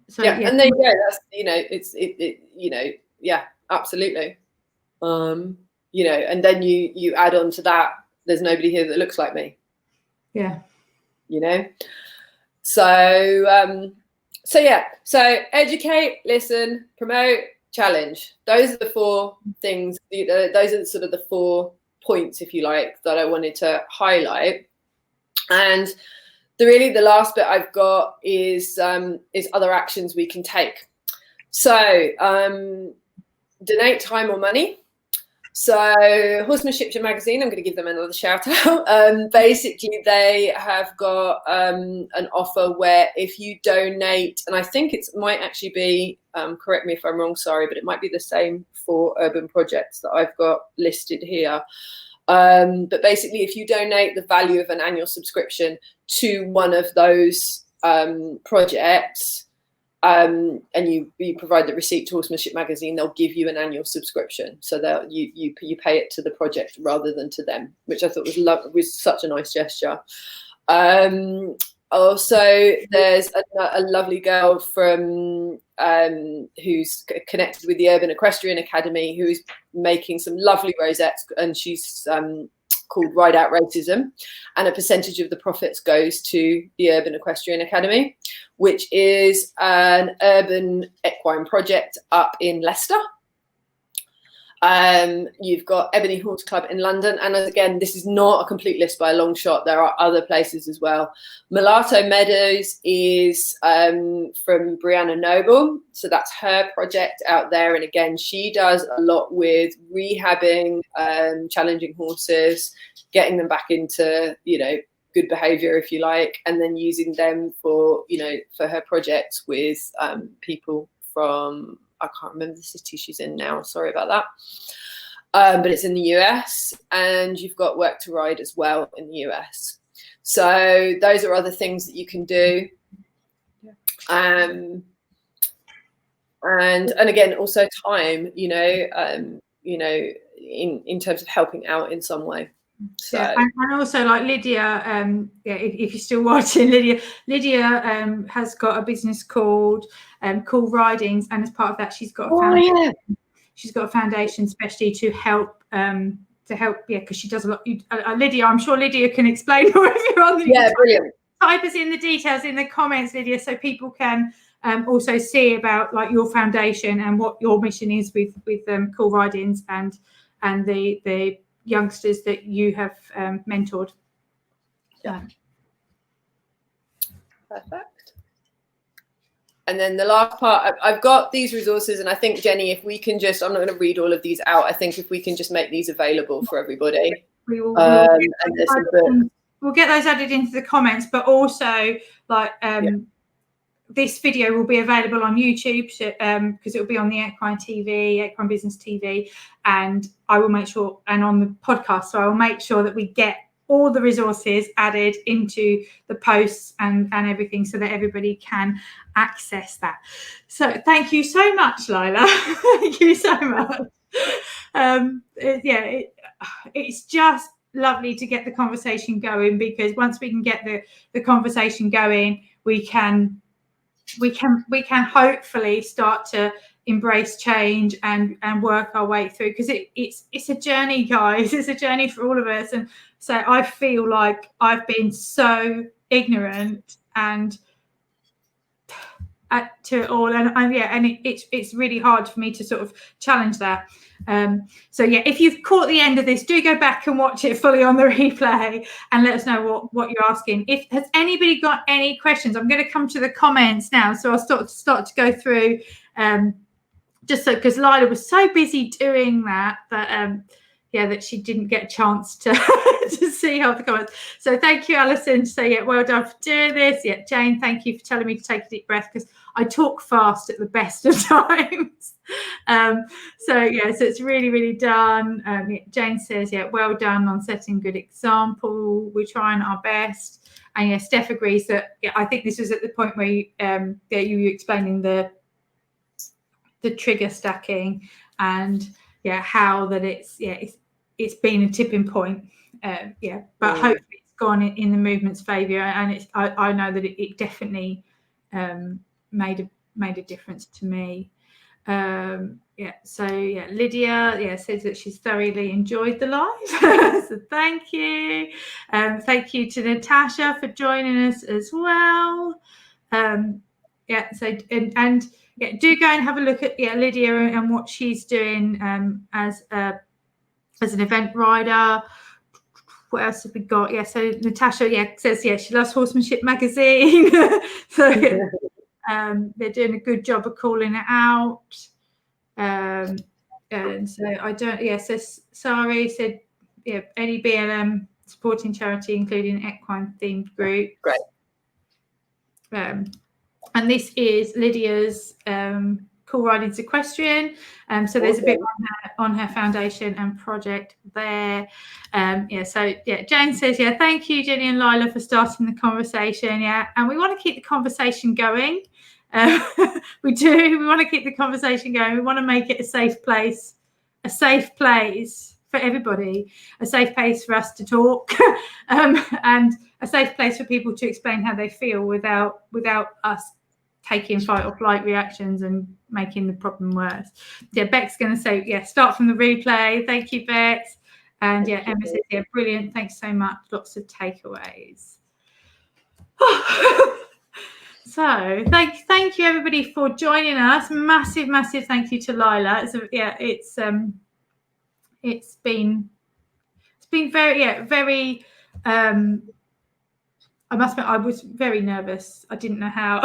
so and there you go. That's absolutely. And then you add on to that, there's nobody here that looks like me. So educate, listen, promote, challenge. Those are the four things. Those are sort of the 4 points, if you like, that I wanted to highlight. And the last bit I've got is other actions we can take. So donate time or money. So Horsemanship Magazine, I'm going to give them another shout out. Basically, they have got an offer where if you donate, and I think it might actually be, correct me if I'm wrong, sorry, but it might be the same for urban projects that I've got listed here. But basically, if you donate the value of an annual subscription to one of those projects, and you provide the receipt to Horsemanship Magazine, they'll give you an annual subscription. So that you pay it to the project rather than to them, which I thought was such a nice gesture. Also, there's a lovely girl from who's connected with the Urban Equestrian Academy, who is making some lovely rosettes, and she's called Ride Out Racism, and a percentage of the profits goes to the Urban Equestrian Academy, which is an urban equine project up in Leicester. You've got Ebony Horse Club in London, and again, this is not a complete list by a long shot. There are other places as well. Mulatto Meadows is from Brianna Noble, so that's her project out there. And again, she does a lot with rehabbing challenging horses, getting them back into good behaviour, if you like, and then using them for her projects with people from, I can't remember the city she's in now, sorry about that. But it's in the US, and you've got Work to Ride as well in the US. So those are other things that you can do. And again, also time, in terms of helping out in some way. So. Yeah, and also like Lydia, if you're still watching, Lydia has got a business called Cool Ridings, and as part of that, she's got a foundation especially to help because she does a lot. Lydia, I'm sure Lydia can explain more if you're on the brilliant. Type us in the details in the comments, Lydia, so people can also see about like your foundation and what your mission is with Cool Ridings and the youngsters that you have mentored. Perfect. And then the last part, I've got these resources, and I think, Jenny, if we can just, I'm not going to read all of these out. I think if we can just make these available for everybody. We'll get those added into the comments, but also like this video will be available on YouTube because it will be on the Equine TV, Equine Business TV, and I will make sure, and on the podcast, so I will make sure that we get all the resources added into the posts and everything so that everybody can access that. So thank you so much, Lila. Thank you so much. It's just lovely to get the conversation going, because once we can get the conversation going, we can hopefully start to embrace change and work our way through, because it's a journey, guys. It's a journey for all of us. And so I feel like I've been so ignorant and to it all, and it's really hard for me to sort of challenge that. So yeah, if you've caught the end of this, do go back and watch it fully on the replay and let us know what you're asking. If has anybody got any questions, I'm going to come to the comments now, so I'll start to go through just so, because Lila was so busy doing that that she didn't get a chance to to see all the comments. So thank you, Alison. So yeah, well done for doing this. Yeah, Jane, thank you for telling me to take a deep breath, because I talk fast at the best of times. So it's really, really done. Jane says, yeah, well done on setting good example. We're trying our best. And yeah, Steph agrees that, yeah, I think this was at the point where you were explaining the trigger stacking and how that it's been a tipping point. But hopefully it's gone in the movement's favour, and I know that it definitely made a difference to me. Lydia says that she's thoroughly enjoyed the live. So thank you. Thank you to Natasha for joining us as well. Do go and have a look at Lydia and what she's doing as an event rider. What else have we got? So Natasha says she loves Horsemanship magazine. So they're doing a good job of calling it out. And so I don't. So Sari said any BLM supporting charity, including equine themed group. Great. And this is Lydia's Cool Ridings Equestrian. So there's a bit on her foundation and project there. Jane says, thank you, Jenny and Lila, for starting the conversation. And we want to keep the conversation going. We do. We want to keep the conversation going. We want to make it a safe place for everybody, a safe place for us to talk, and a safe place for people to explain how they feel without us taking fight or flight reactions and making the problem worse. Beck's going to say, start from the replay. Thank you, Bex. And Emma says, brilliant. Thanks so much. Lots of takeaways. So thank you everybody for joining us. Massive thank you to Lila. It's been very I must admit, I was very nervous. I didn't know how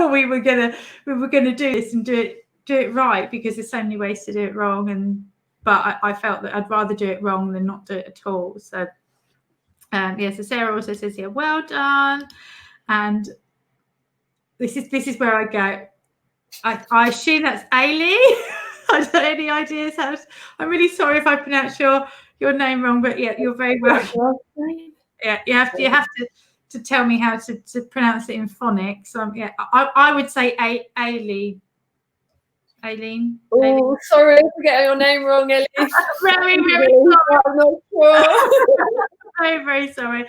we were gonna do this and do it right, because there's so many ways to do it wrong. But I felt that I'd rather do it wrong than not do it at all. So so Sarah also says, well done. And this is where I go. I assume that's Ailey. I don't have any ideas how. I'm really sorry if I pronounced your name wrong, but you're very welcome. You have to tell me how to pronounce it in phonics. I would say Aileen. Oh, sorry for getting your name wrong, Ellie. Very, very sorry. I'm not sure. Very, very sorry.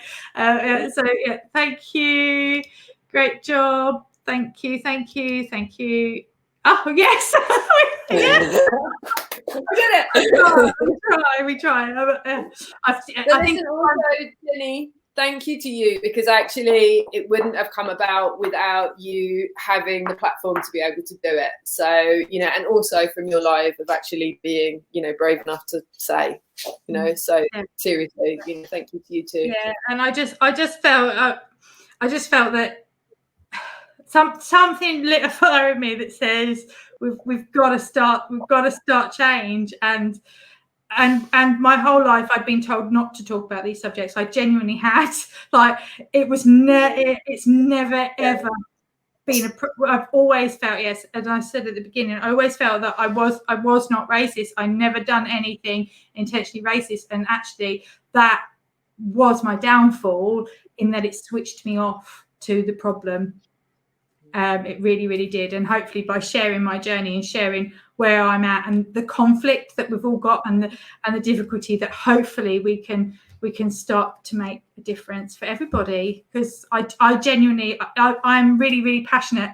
Thank you. Great job. Thank you. Oh, yes. Yes. We did it. We try. I think also, Jenny, thank you to you, because actually it wouldn't have come about without you having the platform to be able to do it. So, you know, and also from your life of actually being, you know, brave enough to say, you know, so seriously, you know, thank you to you too. Yeah, and I just felt that something lit a fire in me that says we've got to start change. And my whole life I'd been told not to talk about these subjects. I genuinely had, like, it's never ever been I've always felt, yes, as I said at the beginning, I always felt that I was not racist. I never done anything intentionally racist, and actually that was my downfall, in that it switched me off to the problem. It really did. And hopefully by sharing my journey and sharing where I'm at and the conflict that we've all got and the difficulty, that hopefully we can start to make a difference for everybody. Because I genuinely, I'm really passionate,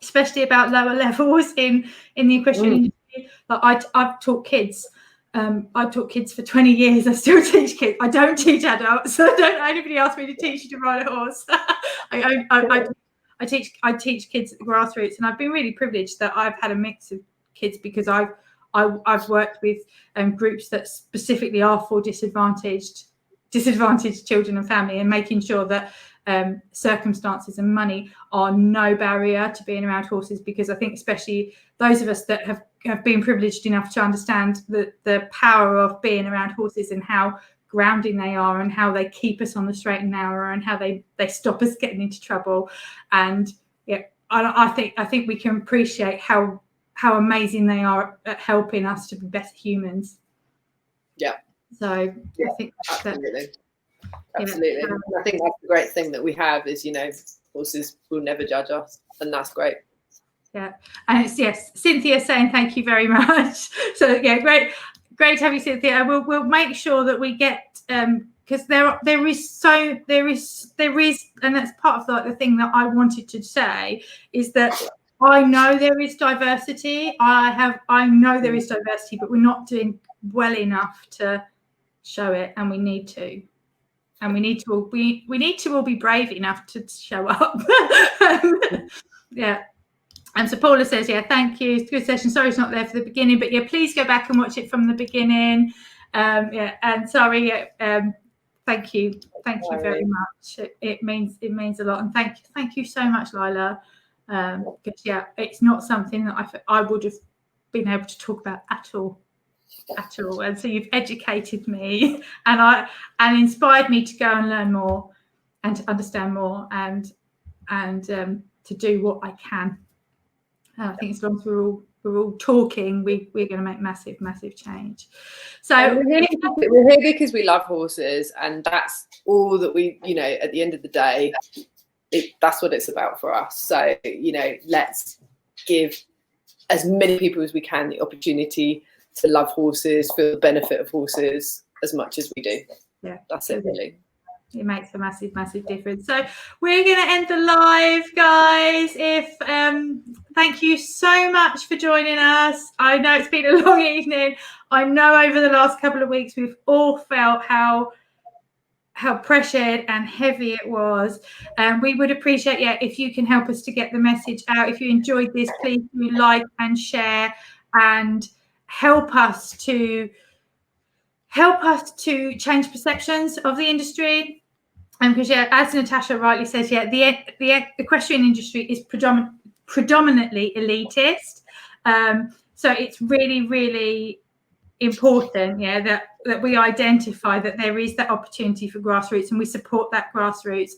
especially about lower levels in the equestrian industry. Like I've taught kids. I've taught kids for 20 years. I still teach kids. I don't teach adults. So don't anybody ask me to teach you to ride a horse. I teach kids at the grassroots, and I've been really privileged that I've had a mix of kids, because I've worked with groups that specifically are for disadvantaged children and family, and making sure that circumstances and money are no barrier to being around horses. Because I think especially those of us that have been privileged enough to understand the power of being around horses, and how grounding they are, and how they keep us on the straight and narrow, and how they stop us getting into trouble. And yeah, I think we can appreciate how amazing they are at helping us to be better humans. Yeah. So yeah, I think absolutely. I think that's the great thing that we have, is, you know, horses will never judge us, and that's great. Yeah, and it's, yes, Cynthia saying thank you very much. So yeah, great to have you, Cynthia. We'll make sure that we get, because there is, and that's part of the thing that I wanted to say, is that I know there is diversity. I know there is diversity, but we're not doing well enough to show it, and we need to. And we need to all be brave enough to show up. Yeah. And so Paula says, yeah, thank you. It's a good session. Sorry it's not there for the beginning, but yeah, please go back and watch it from the beginning. Yeah, and sorry, thank you very much. It means a lot, and thank you so much, Lila. Because yeah, it's not something that I would have been able to talk about at all. And so you've educated me and inspired me to go and learn more, and to understand more, and to do what I can. I think as long as we're all talking, we're going to make massive change. So we're here because we love horses, and that's all that we, you know, at the end of the day, that's what it's about for us. So, you know, let's give as many people as we can the opportunity to love horses, feel the benefit of horses as much as we do. Yeah, that's it, really. It makes a massive difference. So we're going to end the live, guys. Thank you so much for joining us. I know it's been a long evening. I know over the last couple of weeks we've all felt how pressured and heavy it was. We would appreciate, if you can help us to get the message out. If you enjoyed this, please do like and share, and help us to change perceptions of the industry. Because as Natasha rightly says, the equestrian industry is predominantly elitist. So it's really important, that we identify that there is that opportunity for grassroots, and we support that grassroots,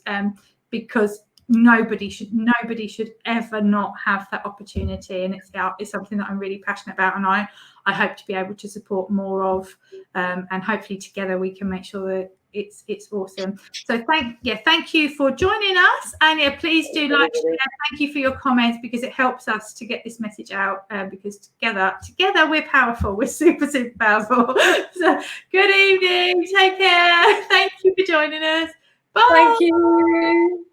because nobody should ever not have that opportunity. And it's something that I'm really passionate about, and I hope to be able to support more of, and hopefully together we can make sure that it's awesome. So thank you for joining us, and please do like, share. Thank you for your comments, because it helps us to get this message out, because together we're powerful. We're super powerful. So good evening, take care, thank you for joining us. Bye. Thank you.